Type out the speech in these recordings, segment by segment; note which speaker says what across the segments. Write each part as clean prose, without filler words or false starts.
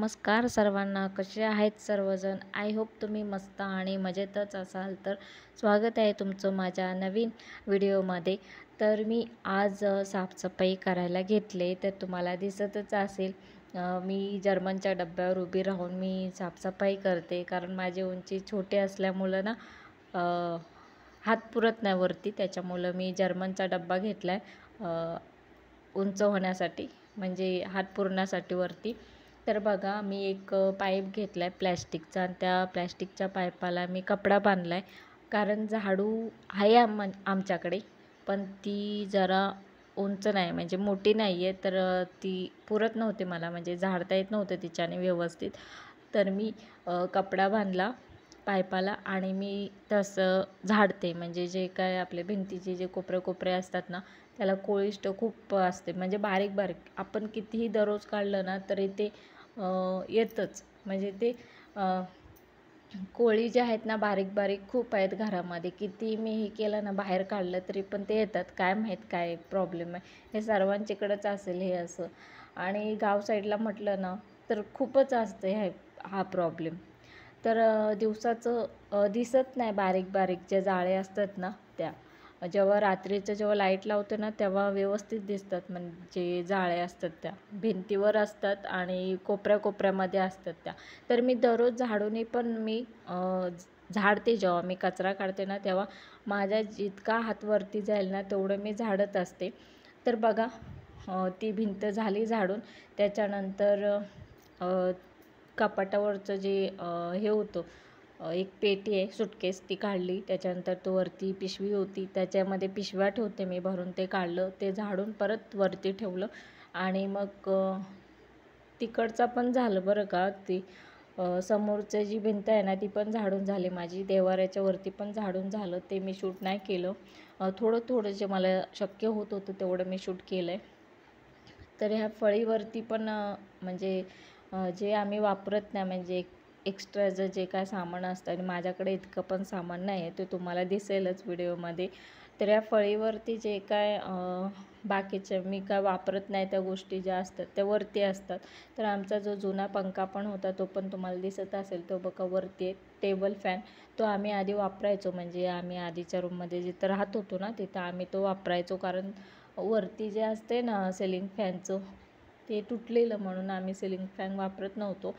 Speaker 1: नमस्कार सर्वांना, कसे आहेत सर्वजण? आय होप तुम्ही मस्त आणि मजेतच असाल. तर स्वागत आहे तुमचं माझ्या नवीन व्हिडिओमध्ये. तर मी आज साफसफाई करायला घेतले. तर तुम्हाला दिसतच असेल मी जर्मनच्या डब्यावर उभी राहून मी साफसफाई करते, कारण माझी उंची छोटी असल्यामुळं ना हात पुरत नाही वरती. त्याच्यामुळं मी जर्मनचा डब्बा घेतला आहे उंच होण्यासाठी, म्हणजे हात पुरण्यासाठी वरती. तर बघा, मी एक पाईप घेतला आहे प्लॅस्टिकचा आणि त्या प्लॅस्टिकच्या पाईपाला मी कपडा बांधला आहे, कारण झाडू आहे आमच्याकडे, पण ती जरा उंच नाही, म्हणजे मोठी नाही आहे. तर ती पुरत नव्हती मला, म्हणजे झाडता येत नव्हतं तिच्याने व्यवस्थित. तर मी कपडा बांधला पाईपाला आणि मी तसं झाडते. म्हणजे जे काय आपले भिंतीचे जे कोपरे असतात ना, त्याला कोळिष्ट खूप असते, म्हणजे बारीक बारीक. आपण कितीही दररोज काढलं ना तरी ते येतच. म्हणजे ते कोळी जे आहेत ना बारीक बारीक खूप आहेत घरामध्ये. किती मी हे केलं ना, बाहेर काढलं तरी पण ते येतात. काय माहीत काय प्रॉब्लेम आहे, हे सर्वांच्याकडंच असेल हे असं. आणि गाव साईडला म्हटलं ना तर खूपच असतं हा प्रॉब्लेम. तर दिवसाचं दिसत नाही बारीक बारीक ज्या जाळे असतात ना त्या. जेव्हा रात्रीचं जेव्हा लाईट लावतो ना तेव्हा व्यवस्थित दिसतात, म्हणजे जाळे असतात त्या भिंतीवर असतात आणि कोपऱ्यामध्ये असतात त्या. तर मी दररोज झाडूने पण मी झाडते. जेव्हा मी कचरा काढते ना तेव्हा माझ्या जितका हात वरती जाईल ना तेवढं मी झाडत असते. तर बघा, ती भिंत झाली झाडून. त्याच्यानंतर कपाटावरचं जे हे होतं, एक पेटी आहे सुटकेस, ती काढली. त्याच्यानंतर तो वरती पिशवी होती, त्याच्यामध्ये पिशव्या ठेवते मी भरून, ते काढलं, ते झाडून परत वरती ठेवलं. आणि मग तिकडचा पण झालं बरं का. ती समोरची जी भिंत आहे ना ती पण झाडून झाली माझी. देवाऱ्याच्या वरती पण झाडून झालं. ते मी शूट नाही केलं. थोडं जे मला शक्य होत होतं तेवढं मी शूट केलं आहे. तर ह्या फळीवरती पण म्हणजे जे आम्ही वापरत नाही, म्हणजे एक्स्ट्राचं जे काय सामान असतं, आणि माझ्याकडे इतकं पण सामान नाही आहे, ते तुम्हाला दिसेलच व्हिडिओमध्ये. तर या फळीवरती जे काय बाकीच्या मी काय वापरत नाही त्या गोष्टी ज्या असतात त्या वरती असतात. तर आमचा जो जुना पंखा पण होता तो पण तुम्हाला दिसत असेल, तो बघा वरती आहे. टेबल फॅन तो आम्ही आधी वापरायचो, म्हणजे आम्ही आधीच्या रूममध्ये जिथं राहत होतो ना तिथं आम्ही तो वापरायचो, कारण वरती जे असते ना सिलिंग फॅनचं ते तुटलेलं, म्हणून आम्ही सिलिंग फॅन वापरत नव्हतो,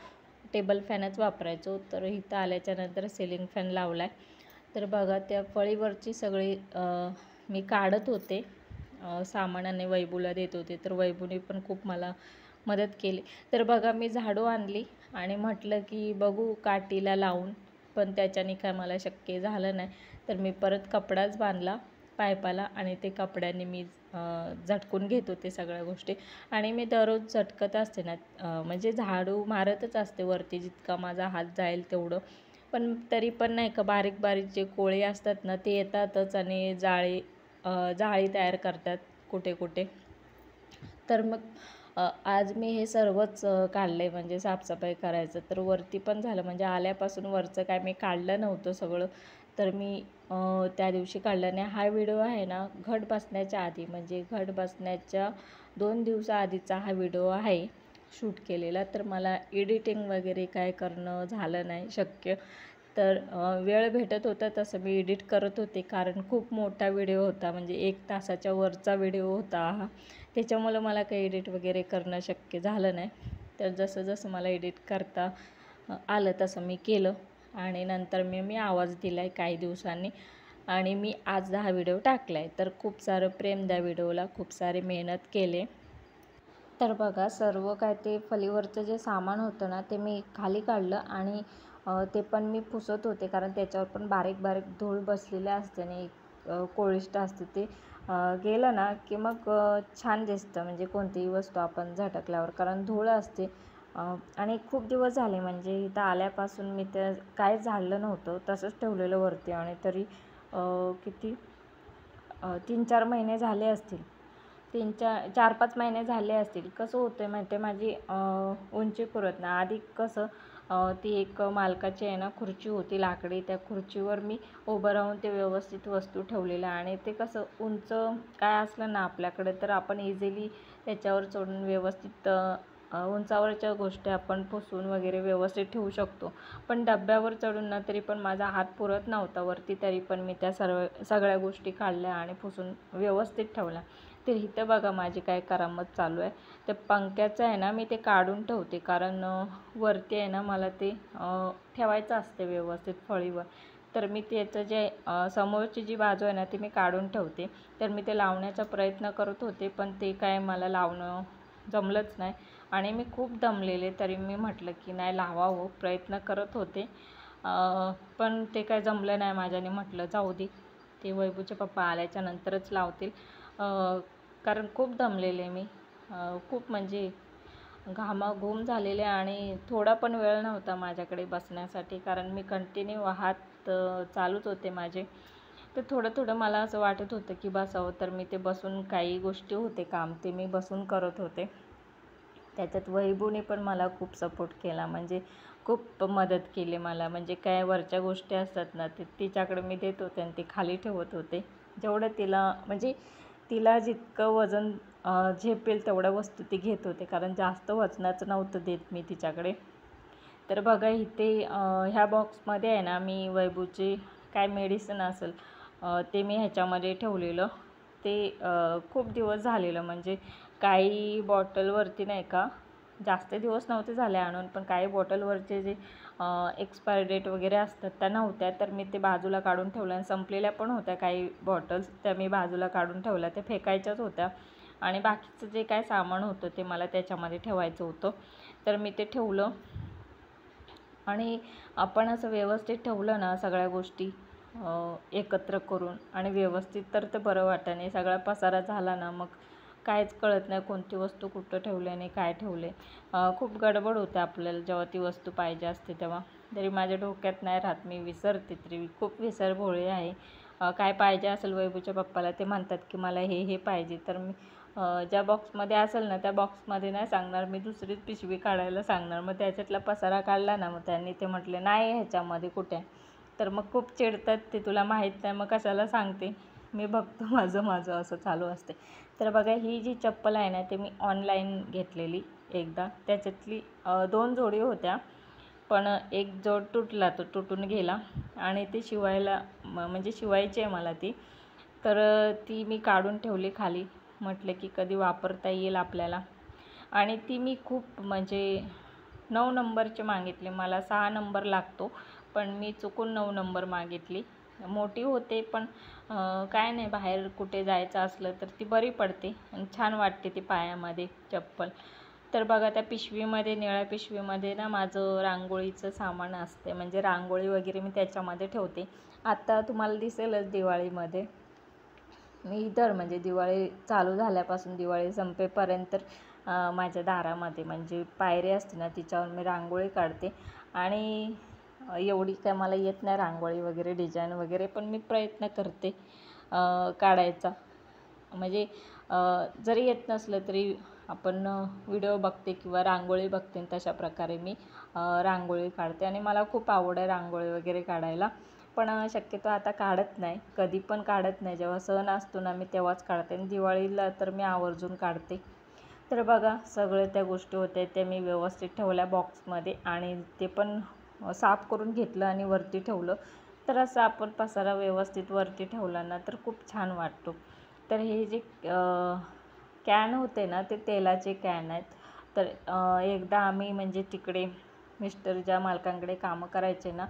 Speaker 1: टेबल फॅनच वापरायचो. तर इथं आल्याच्यानंतर सिलिंग फॅन लावला आहे. तर बघा, त्या फळीवरची सगळी मी काढत होते सामानाने, वैभूला देत होते. तर वैभूने पण खूप मला मदत केली. तर बघा, मी झाडू आणली आणि म्हटलं की बघू काठीला लावून, पण त्याच्याने काय मला शक्य झालं नाही. तर मी परत कपडाच बांधला पाईपाला आणि ते कपड्याने मी झटकून घेत होते सगळ्या गोष्टी. आणि मी दररोज झटकत असते ना, म्हणजे झाडू मारतच असते वरती जितका माझा हात जाईल तेवढं. पण तरी पण नाही का, बारीक बारीक जे कोळे असतात ना ते येतातच आणि जाळी तयार करतात कुठे कुठे. तर मग आज मी हे सर्वच काढले, म्हणजे साफसफाई करायचं. तर वरती पण झालं, म्हणजे आल्यापासून वरचं काय मी काढलं नव्हतं सगळं. तर मी त्या दिवशी काढलं नाही. हा व्हिडिओ आहे ना घट बसण्याच्या आधी, म्हणजे घट बसण्याच्या 2 दिवसाआधीचा हा व्हिडिओ आहे शूट केलेला. तर मला एडिटिंग वगैरे काय करणं झालं नाही शक्य. तर वेळ भेटत होता तसं मी एडिट करत होते, कारण खूप मोठा व्हिडिओ होता, म्हणजे 1 तासाच्या वरचा व्हिडिओ होता हा. त्याच्यामुळं मला काही एडिट वगैरे करणं शक्य झालं नाही. तर जसं मला एडिट करता आलं तसं मी केलं. आणि नंतर मी आवाज दिला आहे काही दिवसांनी, आणि मी आज हा व्हिडिओ टाकला आहे. तर खूप सारं प्रेम द्या व्हिडिओला, खूप सारे मेहनत केले. तर बघा, सर्व काय ते फळीवरचं जे सामान होतं ना ते मी खाली काढलं आणि ते पण मी पुसत होते, कारण त्याच्यावर पण बारीक बारीक धूळ बसलेले असते आणि कोळिष्ट असते. ते गेलं ना की मग छान दिसतं, म्हणजे कोणतीही वस्तू आपण झटकल्यावर, कारण धूळ असते. आणि खूप दिवस झाले, म्हणजे इथं आल्यापासून मी ते काहीच झाडलं नव्हतं, तसंच ठेवलेलं वरती. आणि तरी किती 3-4 महिने झाले असतील, 4-5 महिने झाले असतील. कसं होतं आहे माहिती आहे, माझी उंची पुरत नाही. आधी कसं ती एक मालकाची आहे ना खुर्ची होती लाकडी, त्या खुर्चीवर मी उभं राहून ते व्यवस्थित वस्तू ठेवलेल्या. आणि ते कसं उंच काय असलं ना आपल्याकडे तर आपण इझिली त्याच्यावर चढून व्यवस्थित उंचावरच्या गोष्टी आपण पुसून वगैरे व्यवस्थित ठेवू शकतो. पण डब्यावर चढून ना तरी पण माझा हात पुरत नव्हता वरती, तरी पण मी त्या सगळ्या गोष्टी काढल्या आणि पुसून व्यवस्थित ठेवल्या. तर इथं बघा माझी काय करामत चालू आहे. ते पंख्याचं आहे ना मी ते काढून ठेवते, कारण वरती आहे ना मला ते ठेवायचं असते व्यवस्थित फळीवर. तर मी त्याचं जे समोरची जी बाजू आहे ना ती मी काढून ठेवते. तर मी ते लावण्याचा प्रयत्न करत होते, पण ते काय मला लावणं जमलंच नाही आणि मी खूप दमलेले. तरी मी म्हटलं की नाही लावावं, प्रयत्न करत होते, पण ते काय जमलं नाही माझ्याने. म्हटलं जाऊ दे, ते वैभूचे पप्पा आल्याच्या नंतरच लावतील, कारण खूप दमलेले मी. खूप म्हणजे घामाघूम झालेले आणि थोडा पण वेळ नव्हता माझ्याकडे बसण्यासाठी, कारण मी कंटिन्यू हात चालूच होते माझे. तर थोडं थोडं मला असं वाटत होतं की बसावं, तर मी ते बसून काही गोष्टी होते काम ते मी बसून करत होते. त्याच्यात वैभूने पण मला खूप सपोर्ट केला, म्हणजे खूप मदत केली मला. म्हणजे काय वरच्या गोष्टी असतात ना ते तिच्याकडे मी देत होते आणि ते खाली ठेवत होते. जेवढं तिला म्हणजे तिला जितकं वजन झेपेल तेवढ्या वस्तू ती घेत होते, कारण जास्त वजनाचं नव्हतं देत मी तिच्याकडे. तर बघा इथे ह्या बॉक्समध्ये आहे ना मी वैभूचे काय मेडिसिन असेल ते मी ह्याच्यामध्ये ठेवलेलं. ते खूप दिवस झालेलं, म्हणजे काही बॉटलवरती नाही का जास्त दिवस नव्हते झाले आणून, पण काही बॉटलवरचे जे एक्सपायरी डेट वगैरे असतात त्या नव्हत्या. तर मी ते बाजूला काढून ठेवलं आणि संपलेल्या पण होत्या काही बॉटल्स, त्या मी बाजूला काढून ठेवल्या. ते फेकायच्याच होत्या आणि बाकीचं जे काय सामान होतं ते मला त्याच्यामध्ये ठेवायचं होतं. तर मी ते ठेवलं आणि आपण असं व्यवस्थित ठेवलं ना सगळ्या गोष्टी एकत्र करून आणि व्यवस्थित, तर ते बरं वाटतं. नाही सगळा पसारा झाला ना मग काहीच कळत नाही कोणती वस्तू कुठं ठेवली आणि काय ठेवले. खूप गडबड होते आपल्याला जेव्हा ती वस्तू पाहिजे असते तेव्हा. तरी माझ्या डोक्यात नाही राहत, मी विसरते, तरी खूप विसरभोळी आहे. काय पाहिजे असेल वैभूच्या पप्पाला, ते म्हणतात की मला हे पाहिजे, तर मी ज्या बॉक्समध्ये असेल ना त्या बॉक्समध्ये नाही सांगणार, मी दुसरीच पिशवी काढायला सांगणार. मग त्याच्यातला पसारा काढला ना मग त्यांनी ते म्हटले नाही ह्याच्यामध्ये कुठे, तर मग खूप चिडतात ते, तुला माहीत नाही मग कशाला सांगते, मी बघतो माझं असं चालू असते. तर बघा ही जी चप्पल आहे ना ते मी ऑनलाईन घेतलेली एकदा. त्याच्यातली 2 जोडी होत्या, पण एक जोड तुटला, तो तुटून गेला आणि ती शिवायला म्हणजे शिवायची आहे मला ती. तर ती मी काढून ठेवली खाली, म्हटलं की कधी वापरता येईल आपल्याला. आणि ती मी खूप म्हणजे 9 नंबरची मागितली, मला 6 नंबर लागतो, पण मी चुकून 9 नंबर मागितली. मोठी होते पण काय नाही, बाहेर कुठे जायचं असलं तर ती बरी पडते आणि छान वाटते ती पायामध्ये चप्पल. तर बघा त्या पिशवीमध्ये, निळ्या पिशवीमध्ये ना माझं रांगोळीचं सामान असते, म्हणजे रांगोळी वगैरे मी त्याच्यामध्ये ठेवते. आता तुम्हाला दिसेलच दिवाळीमध्ये मी इतर म्हणजे दिवाळी चालू झाल्यापासून दिवाळी संपेपर्यंत माझ्या दारामध्ये म्हणजे पायरी असते ना तिच्यावर मी रांगोळी काढते. आणि एवढी काय मला येत नाही रांगोळी वगैरे डिझाईन वगैरे, पण मी प्रयत्न करते काढायचा. म्हणजे जरी येत नसलं तरी आपण व्हिडिओ बघते किंवा रांगोळी बघते, तशा प्रकारे मी रांगोळी काढते आणि मला खूप आवड आहे रांगोळी वगैरे काढायला. पण शक्यतो आता काढत नाही, कधी पण काढत नाही, जेव्हा सण असतो ना मी तेव्हाच काढते आणि दिवाळीला तर मी आवर्जून काढते. तर बघा सगळ्या त्या गोष्टी होत्या त्या मी व्यवस्थित ठेवल्या बॉक्समध्ये आणि ते पण साफ करून घेतलं आणि वरती ठेवलं. तर असं आपण पसारा व्यवस्थित वरती ठेवला ना तर खूप छान वाटतो. तर हे जे कॅन होते ना ते तेलाचे कॅन आहेत. तर एकदा आम्ही म्हणजे तिकडे मिस्टर ज्या मालकांकडे कामं करायचे ना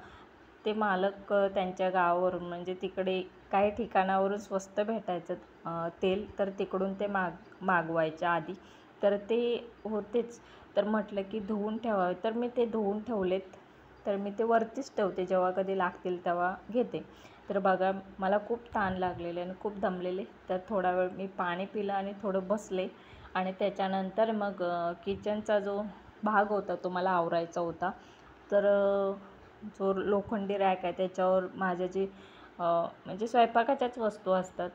Speaker 1: ते मालक त्यांच्या गावावरून म्हणजे तिकडे काही ठिकाणावरून स्वस्त भेटायचं तेल, तर तिकडून ते मागवायच्या आधी. तर ते होतेच, तर म्हटलं की धुवून ठेवावे, तर मी ते धुवून ठेवलेत. तर मी ते वरतीच ठेवते, जेव्हा कधी लागतील तेव्हा घेते. तर बघा मला खूप ताण लागलेले आणि खूप दमलेले, तर थोडा वेळ मी पाणी पिलं आणि थोडं बसले आणि त्याच्यानंतर मग किचनचा जो भाग होता तो मला आवरायचा होता. तर जो लोखंडी रॅक आहे त्याच्यावर माझ्या जे म्हणजे स्वयंपाकाच्याच वस्तू असतात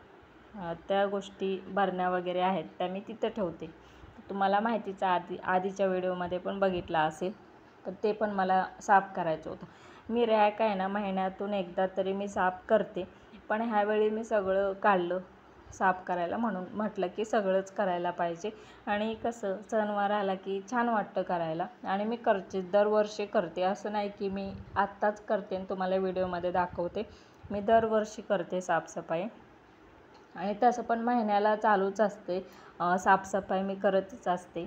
Speaker 1: त्या गोष्टी बरण्या वगैरे आहेत त्या मी तिथं ठेवते. तुम्हाला माहितीचं आधीच्या व्हिडिओमध्ये पण बघितलं असेल, तर ते पण मला साफ करायचं होतं. मी रॅक आहे ना महिन्यातून एकदा तरी मी साफ करते, पण ह्यावेळी मी सगळं काढलं साफ करायला, म्हणून म्हटलं की सगळंच करायला पाहिजे. आणि कसं सणवार आला की छान वाटतं करायला. आणि मी करते, दरवर्षी करते, असं नाही की मी आत्ताच करते आणि तुम्हाला व्हिडिओमध्ये दाखवते. मी दरवर्षी करते साफसफाई. आणि तसं पण महिन्याला चालूच असते साफसफाई, मी करतच असते.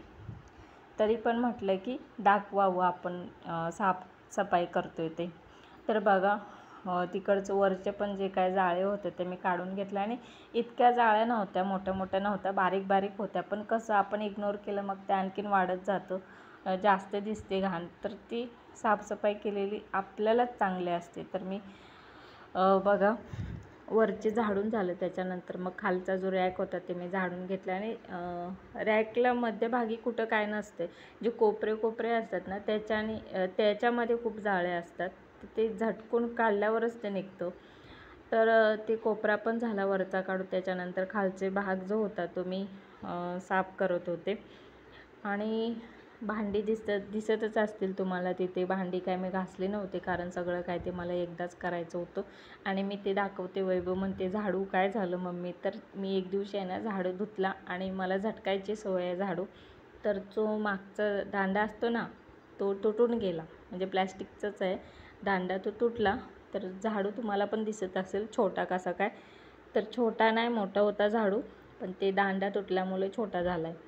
Speaker 1: तरी पण म्हटलं की दाखवावं आपण साफसफाई करतोय ते. तर बघा तिकडचं वरचे पण जे काय जाळे होते ते मी काढून घेतलं. आणि इतक्या जाळ्या नव्हत्या, मोठ्या मोठ्या नव्हत्या, बारीक बारीक होत्या. पण कसं आपण इग्नोर केलं मग ते आणखीन वाढत जातं, जास्त दिसते घाण. तर ती साफसफाई केलेली आपल्यालाच चांगली असते. तर मी बघा वरचे झाडून झालं, त्याच्यानंतर मग खालचा जो रॅक होता ते मी झाडून घेतला. आणि रॅकला मध्यभागी कुठं काय नसते, जे कोपरे कोपरे असतात ना त्याच्यामध्ये खूप जाळे असतात. ते झटकून काढल्यावरच ते निघतं. तर ते कोपरा पण झाला वरचा काढून. त्याच्यानंतर खालचे भाग जो होता तो मी साफ करत होते. आणि भांडी दिसतच असतील तुम्हाला तिथे. भांडी काय मी घासली नव्हती, कारण सगळं काय ते मला एकदाच करायचं होतं. आणि मी ते दाखवते. वैभव म्हणते झाडू काय झालं मम्मी. तर मी एक दिवशी आहे ना झाडू धुतला आणि मला झटकायची सवय आहे झाडू. तर जो मागचा दांडा असतो ना तो तुटून गेला, म्हणजे प्लॅस्टिकचाच आहे दांडा, तो तुटला. तर झाडू तुम्हाला पण दिसत असेल छोटा कसा काय. तर छोटा नाही, मोठा होता झाडू, पण ते दांडा तुटल्यामुळे छोटा झाला आहे.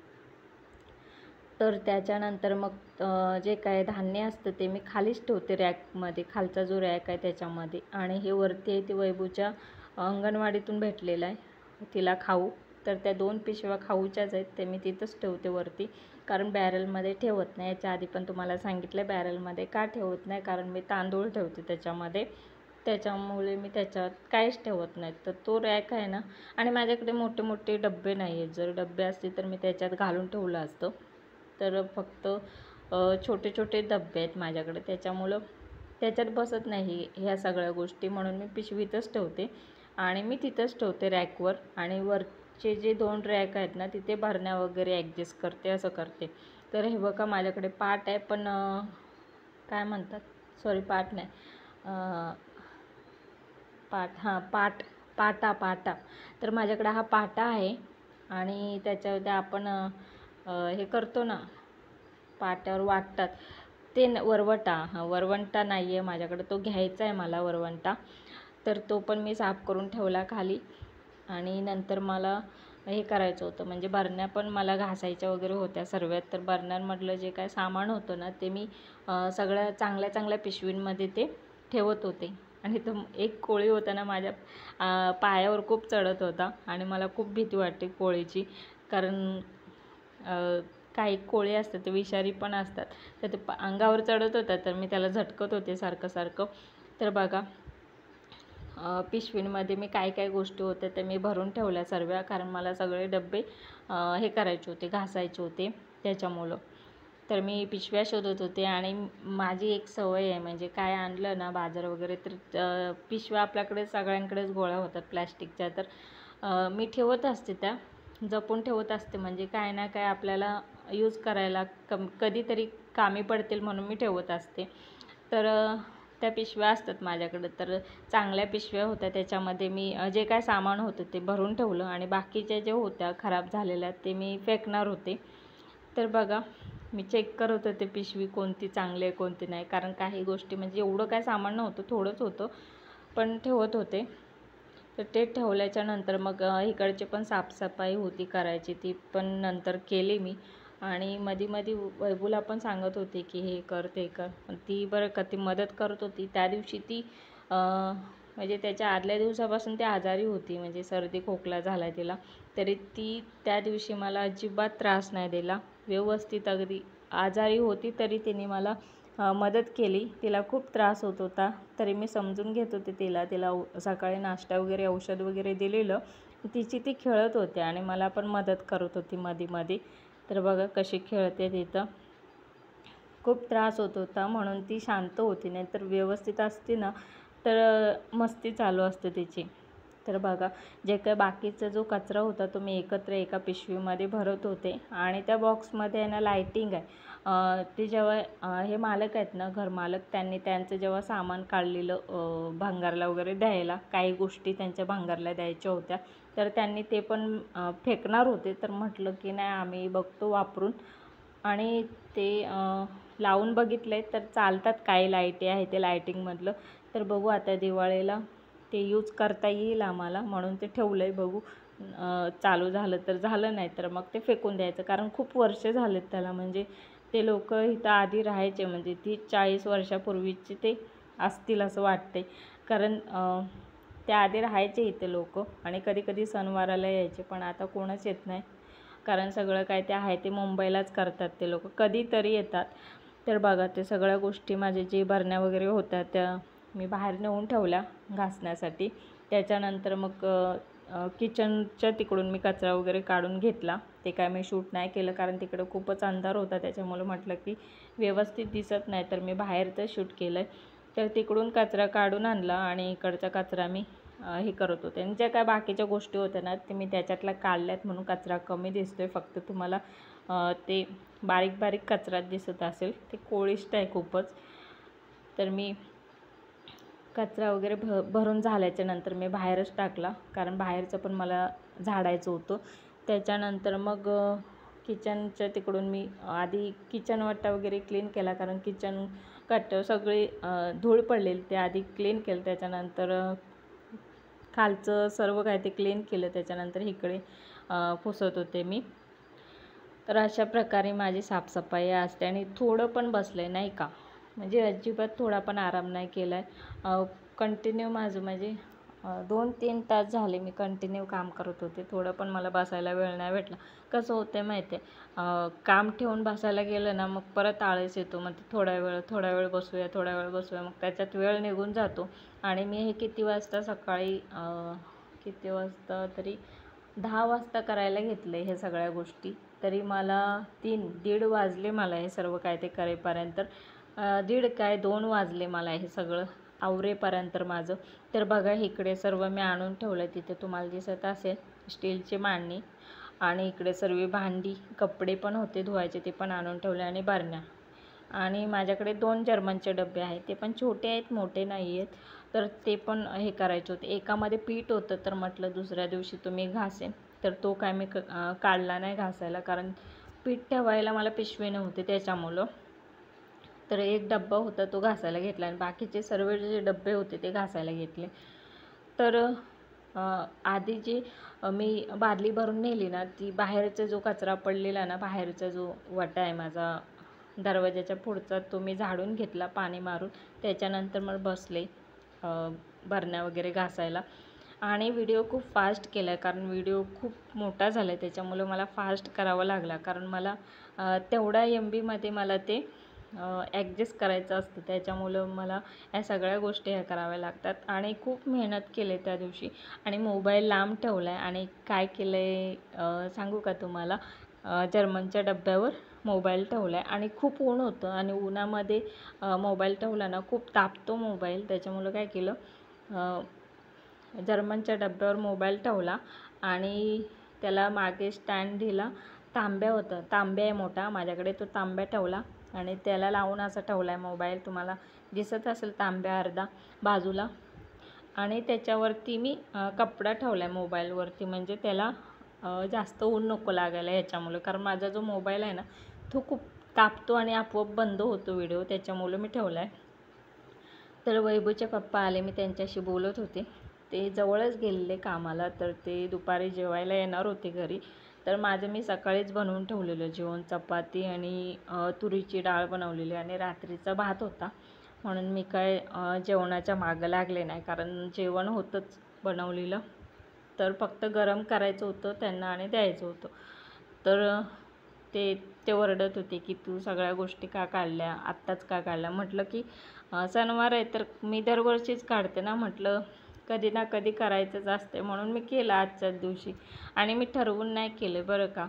Speaker 1: तर त्याच्यानंतर मग जे काय धान्य असतं ते मी खालीच ठेवते रॅकमध्ये, खालचा जो रॅक आहे त्याच्यामध्ये. आणि हे वरती आहे ते वैभूच्या अंगणवाडीतून भेटलेलं आहे तिला खाऊ. तर त्या 2 पिशव्या खाऊच्याच आहेत, ते मी तिथंच ठेवते वरती, कारण बॅरलमध्ये ठेवत नाही. याच्या आधी पण तुम्हाला सांगितलं बॅरलमध्ये का ठेवत नाही, कारण मी तांदूळ ठेवते त्याच्यामध्ये, त्याच्यामुळे मी त्याच्यात काहीच ठेवत नाही. तर तो रॅक आहे ना. आणि माझ्याकडे मोठे मोठे डबे नाही आहेत, जर डबे असते तर मी त्याच्यात घालून ठेवलं असतं. तर फक्त छोटे छोटे डबे आहेत माझ्याकडे, त्याच्यामुळं त्याच्यात बसत नाही ह्या सगळ्या गोष्टी, म्हणून मी पिशवीतच ठेवते. आणि मी तिथंच ठेवते रॅकवर. आणि वरचे जे 2 रॅक आहेत ना तिथे भरण्या वगैरे ॲडजस्ट करते, असं करते. तर हे बघा माझ्याकडे पाट आहे, पण काय म्हणतात, सॉरी पाट नाही, पाटा. तर माझ्याकडे हा पाटा आहे. आणि त्याच्यामध्ये आपण हे करतो ना, पाट्यावर वाटतात ते वरवंटा. वरवंटा नाही आहे माझ्याकडे, तो घ्यायचा आहे मला वरवंटा. तर तो पण मी साफ करून ठेवला खाली. आणि नंतर मला हे करायचं होतं, म्हणजे बरण्या पण मला घासायच्या वगैरे होत्या सर्वात. तर बरण्यांमधलं जे काय सामान होतं ना ते मी सगळ्या चांगल्या चांगल्या पिशवींमध्ये ते ठेवत होते. आणि तो एक कोळी होता ना माझ्या पायावर खूप चढत होता. आणि मला खूप भीती वाटते कोळीची, कारण काही कोळी असतात ते विषारी पण असतात. तर ते अंगावर चढत होता, तर मी त्याला झटकत होते सारखं सारखं. तर बघा पिशवींमध्ये मी काय काय गोष्टी होत्या ते मी भरून ठेवल्या सर्व, कारण मला सगळे डबे हे करायचे होते, घासायचे होते त्याच्यामुळं. तर मी पिशव्या शोधत होते. आणि माझी एक सवय आहे, म्हणजे काय आणलं ना बाजार वगैरे तर पिशव्या आपल्याकडे सगळ्यांकडेच गोळ्या होतात प्लॅस्टिकच्या. तर मी ठेवत असते, त्या जपून ठेवत असते, म्हणजे काय ना काय आपल्याला यूज करायला कधीतरी कामी पडतील म्हणून मी ठेवत असते. तर त्या पिशव्या असतात माझ्याकडं. तर चांगल्या पिशव्या होत्या, त्याच्यामध्ये मी जे काय सामान होतं ते भरून ठेवलं. आणि बाकीच्या जे होत्या खराब झालेल्या ते मी फेकणार होते. तर बघा मी चेक करत होते पिशवी कोणती चांगली आहे कोणती नाही, कारण काही गोष्टी म्हणजे एवढं काय सामान नव्हतं, थोडंच होतं, पण ठेवत होते. तर ते ठेवल्याच्या नंतर मग इकडची पण साफसफाई होती करायची, ती पण नंतर केली मी. आणि मध्ये वैभूला पण सांगत होते की हे कर ते कर, पण ती बरं का ती मदत करत होती. त्या दिवशी ती म्हणजे त्याच्या आदल्या दिवसापासून ती आजारी होती, म्हणजे सर्दी खोकला झाला आहे तिला. तरी ती त्या दिवशी मला अजिबात त्रास नाही दिला, व्यवस्थित अगदी आजारी होती तरी तिने मला मदत केली. तिला खूप त्रास होत होता, तरी मी समजून घेत होते तिला सकाळी नाश्ता वगैरे औषध वगैरे दिलेलं. तिची ती खेळत होते आणि मला पण मदत करत होती मध्ये. तर बघा कशी खेळते तिथं. खूप त्रास होत होता म्हणून ती शांत होती, नाहीतर व्यवस्थित असते ना तर मस्ती चालू असते तिची. तर बघा जे काय बाकीचा जो कचरा होता तो मी एकत्र एका पिशवीमध्ये भरत होते. आणि त्या बॉक्समध्ये आहे ना लायटिंग आहे, ते जेव्हा हे मालक आहेत ना, घरमालक, त्यांनी त्यांचं जेव्हा सामान काढलेलं भांगारला वगैरे द्यायला, काही गोष्टी त्यांच्या भांगारला द्यायच्या होत्या, तर त्यांनी ते पण फेकणार होते. तर म्हटलं की नाही, आम्ही बघतो वापरून. आणि ते लावून बघितले तर चालतात. काही लाईटी आहे ते लायटिंगमधलं, तर बघू आता दिवाळीला ते यूज करता येईल आम्हाला, म्हणून ते ठेवलं आहे. बघू चालू झालं तर झालं, नाही तर मग ते फेकून द्यायचं. कारण खूप वर्ष झालेत त्याला, म्हणजे ते लोक इथं आधी राहायचे, म्हणजे 30-40 वर्षापूर्वीचे ते असतील असं वाटते. कारण ते आधी राहायचे इथे लोक, आणि कधी कधी सणवाराला यायचे, पण आता कोणच येत नाही. कारण सगळं काय ते आहे ते मुंबईलाच करतात ते लोक, कधीतरी येतात. तर बघा, ते सगळ्या गोष्टी माझे जे भरण्या वगैरे होत्या त्या मी बाहेर नेऊन ठेवल्या घासण्यासाठी. त्याच्यानंतर मग किचनच्या तिकडून मी कचरा वगैरे काढून घेतला. ते काय मी शूट नाही केलं, कारण तिकडं खूपच अंधार होता, त्याच्यामुळे म्हटलं की व्यवस्थित दिसत नाही, तर मी बाहेरचं शूट केलं आहे. तर तिकडून कचरा काढून आणला, आणि इकडचा कचरा मी हे करत होते. आणि ज्या काय बाकीच्या गोष्टी होत्या ना, ते मी त्याच्यातल्या काढल्यात, म्हणून कचरा कमी दिसतोय. फक्त तुम्हाला ते बारीक बारीक कचरा दिसत असेल, ते कोळिष्ट आहे खूपच. तर मी कचरा वगैरे भरून झाल्याच्या नंतर मी बाहेरच टाकला, कारण बाहेरचं पण मला झाडायचं होतं. त्याच्यानंतर मग किचनच्या तिकडून मी आधी किचन वाटा वगैरे क्लीन केला, कारण किचन कट सगळी धूळ पडलेली, ते आधी क्लीन केलं. त्याच्यानंतर खालचं सर्व काय ते क्लीन केलं. त्याच्यानंतर इकडे पुसत होते मी. तर अशा प्रकारे माझी साफसफाई असते. आणि थोडं पण बसले नाही का, म्हणजे अजिबात थोडा पण आराम नाही केला आहे. कंटिन्यू माझं म्हणजे 2-3 तास झाले मी कंटिन्यू काम करत होते. थोडं पण मला बसायला वेळ नाही भेटला. कसं होतं आहे माहिती आहे, काम ठेवून बसायला गेलं ना, मग परत आळस येतो. मग ते थोडा वेळ बसूया, थोडा वेळ बसूया, मग त्याच्यात वेळ निघून जातो. आणि मी हे किती वाजता सकाळी किती वाजता तरी 10 वाजता करायला घेतलं हे सगळ्या गोष्टी. तरी मला 3-1:30 वाजले मला हे सर्व काय ते करेपर्यंत. 1:30-2 वाजले मला हे सगळं आवरेपर्यंत माझं. तर बघा, इकडे सर्व मी आणून ठेवलं, तिथे तुम्हाला दिसत असेल स्टीलची मांडणी. आणि इकडे सर्व भांडी, कपडे पण होते धुवायचे, ते पण आणून ठेवले, आणि बरण्या. आणि माझ्याकडे 2 जर्मनचे डबे आहेत, ते पण छोटे आहेत, मोठे नाही आहेत. तर ते पण हे करायचे होते. एकामध्ये पीठ होतं, तर म्हटलं दुसऱ्या दिवशी तुम्ही घासेन. तर तो काय मी काढला नाही घासायला, कारण पीठ ठेवायला मला पिशवी नव्हते त्याच्यामुळं. तर एक डब्बा होता तो घासायला घेतला, आणि बाकीचे सर्व जे डब्बे होते ते घासायला घेतले. तर आधी जी मी बादली भरून नेली ना, ती बाहेरचा जो कचरा पडलेला ना, बाहेरचा जो वाटा आहे माझा दरवाजाच्या पुढचा, तो मी झाडून घेतला पाणी मारून. त्याच्यानंतर मग बसले बरण्या वगैरे घासायला. आणि व्हिडिओ खूप फास्ट केला आहे, कारण व्हिडिओ खूप मोठा झाला आहे, त्याच्यामुळं मला फास्ट करावा लागला. कारण मला तेवढ्या MBमध्ये मला ते ॲडजस्ट करायचं असतं, त्याच्यामुळं मला या सगळ्या गोष्टी ह्या कराव्या लागतात. आणि खूप मेहनत केली त्या दिवशी. आणि मोबाईल लांब ठेवला आहे, आणि काय केलं आहे सांगू का तुम्हाला, जर्मनच्या डब्यावर मोबाईल ठेवला आहे. आणि खूप ऊन होतं, आणि उन्हामध्ये मोबाईल ठेवला ना खूप तापतो मोबाईल. त्याच्यामुळं काय केलं, जर्मनच्या डब्यावर मोबाईल ठेवला, आणि त्याला मागे स्टँड दिला. तांब्या होता, तांब्या आहे मोठा माझ्याकडे, तो तांब्या ठेवला, आणि त्याला लावून असा ठेवला आहे मोबाईल. तुम्हाला दिसत असेल तांब्या अर्धा बाजूला. आणि त्याच्यावरती मी कपडा ठेवला आहे मोबाईलवरती, म्हणजे त्याला जास्त ऊन नको लागायला ह्याच्यामुळे. कारण माझा जो मोबाईल आहे ना, तो खूप तापतो आणि आपोआप बंद होतो व्हिडिओ, त्याच्यामुळं मी ठेवला आहे. तर वैभवचे पप्पा आले, मी त्यांच्याशी बोलत होते. ते जवळच गेलेले कामाला, तर ते दुपारी जेवायला येणार होते घरी. तर माझं मी सकाळीच बनवून ठेवलेलं जेवण, चपाती आणि तुरीची डाळ बनवलेली, आणि रात्रीचा भात होता. म्हणून मी काय जेवणाच्या मागं लागले नाही, कारण जेवण होतंच बनवलेलं. तर फक्त गरम करायचं होतं त्यांना आणि द्यायचं होतं. तर ते ओरडत होते की तू सगळ्या गोष्टी का काढल्या, आत्ताच का काढल्या. म्हटलं की सणवार आहे, तर मी दरवर्षीच काढते ना, म्हटलं कधी ना कधी करायचंच असते, म्हणून मी केलं आजच्याच दिवशी. आणि मी ठरवून नाही केलं बरं का,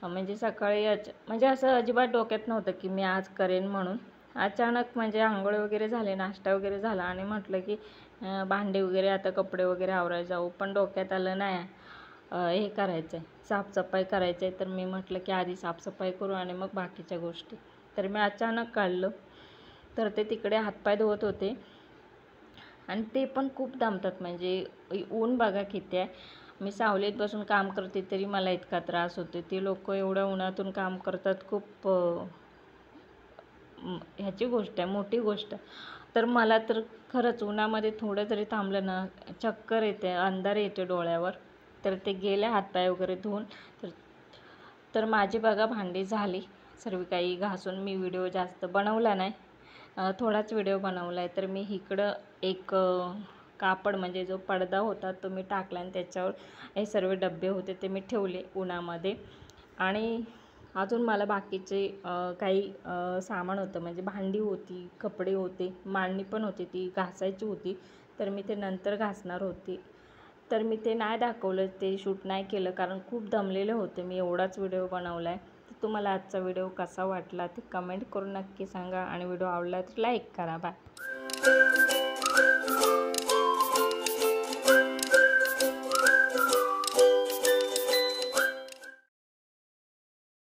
Speaker 1: म्हणजे सकाळी म्हणजे असं अजिबात डोक्यात नव्हतं की मी आज करेन म्हणून. अचानक म्हणजे आंघोळ वगैरे झाले, नाश्ता वगैरे झाला, आणि म्हटलं की भांडे वगैरे आता कपडे वगैरे आवरायला जाऊ. पण डोक्यात आलं नाही हे करायचं आहे, साफसफाई करायचं आहे. तर मी म्हटलं की आधी साफसफाई करू आणि मग बाकीच्या गोष्टी. तर मी अचानक काढलं. तर ते तिकडे हातपाय धुवत होते आणि ते पण खूप दमतात. म्हणजे ऊन बघा किती आहे. मी सावलीत बसून काम करते तरी मला इतका त्रास होतो. ती लोक एवढ्या उन्हातून काम करतात. खूप ह्याची गोष्ट आहे, मोठी गोष्ट. तर मला तर खरंच उन्हामध्ये थोडं जरी थांबलं ना, चक्कर येते, अंधार येते डोळ्यावर. तर ते गेले हातपाय वगैरे धुवून. तर तर माझी बघा भांडी झाली सर्व काही घासून. मी व्हिडिओ जास्त बनवला नाही, थोडाच व्हिडिओ बनवला आहे. तर मी इकडं एक कापड म्हणजे जो पडदा होता तो मी टाकला आणि त्याच्यावर हे सर्व डबे होते ते मी ठेवले उन्हामध्ये. आणि अजून मला बाकीचे काही सामान होतं, म्हणजे भांडी होती, कपडे होते, मांडणी पण होती, ती घासायची होती. तर मी ते नंतर घासणार होती. तर मी ते नाही दाखवलं, ते शूट नाही केलं, कारण खूप दमलेले होते. मी एवढाच व्हिडिओ बनवला आहे. तर तुम्हाला आजचा व्हिडिओ कसा वाटला ते कमेंट करून नक्की सांगा आणि व्हिडिओ आवडला तर लाईक करा. बाय.